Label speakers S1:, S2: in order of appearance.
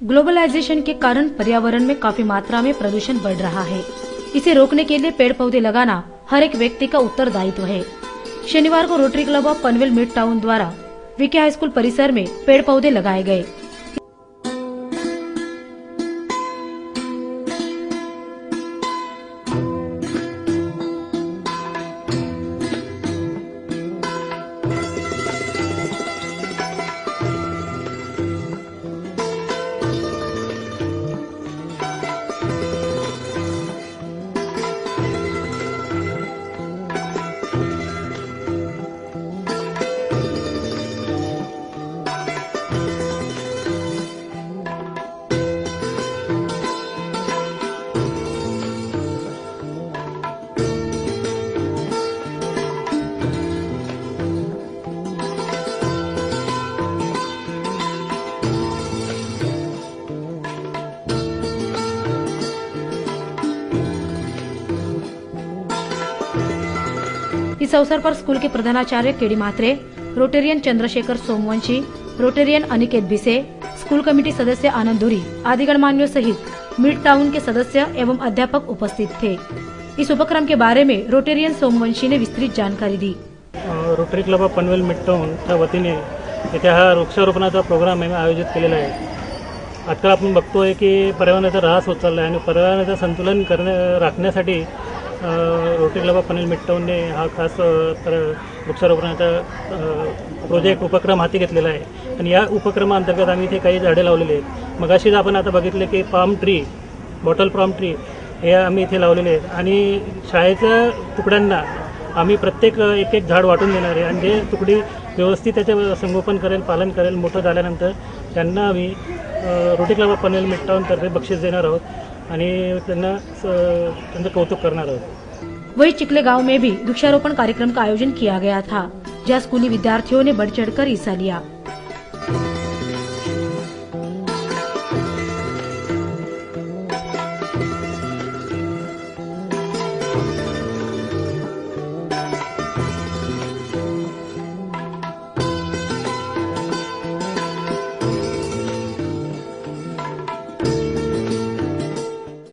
S1: Globalisation के कारण पर्यावरण में काफी मात्रा में प्रदूषण बढ़ रहा है। इसे रोकने के लिए पेड़ पौधे लगाना हर एक व्यक्ति का उत्तरदायित्व है। शनिवार को rotary Club of Panvel mid town द्वारा वीके हाई स्कूल परिसर में पेड़ पौधे लगाए गए। इस अवसर पर स्कूल के प्रधानाचार्य KD Mhatre, Rotarian Chandrashekhar Somvanshi, Rotarian Aniket Bhise, school committee सदस्य आनंद धुरी आदि गणमान्यों सहित मिड टाउन के सदस्य एवं अध्यापक उपस्थित थे। इस उपक्रम के बारे में रोटेरियन सोमवंशी ने विस्तृत जानकारी दी।
S2: Rotary Club of Panvel Mid टाउनच्या वतीने येथे हा वृक्षारोपणाचा प्रोग्राम आयोजित केलेला आहे। आजकाल आपण बघतोय की पर्यावरणाचा ऱ्हास होत चालला आहे आणि पर्यावरणाचं संतुलन राखण्यासाठी Rotary Club of Panvel Mid टाउनने हा खास वृक्षारोपणाचा उपक्रम हाती घेतलेला आहे आणि या उपक्रमाअंतर्गत आम्ही इथे काही झाडे लावलेली आहेत। मगाशीच आपण आता बघितले की palm tree, bottle palm tree हे आम्ही इथे लावलेले आहेत आणि शाळेच्या तुकड्यांना आम्ही प्रत्येक एक झाड वाटून देणार आहे आणि जे तुकडी व्यवस्थित त्याचे संगोपन करेल, पालन करेल, मोठं झाल्यानंतर त्यांना आम्ही Rotary Club of Panvel Mid टाउनतर्फे बक्षीस देणार आहोत आणि त्यांचं कौतुक करणार आहोत।
S1: वही चिखले गांव में भी वृक्षारोपण कार्यक्रम का आयोजन किया गया था, जहाँ स्कूली विद्यार्थियों ने बढ़ चढ़कर हिस्सा लिया।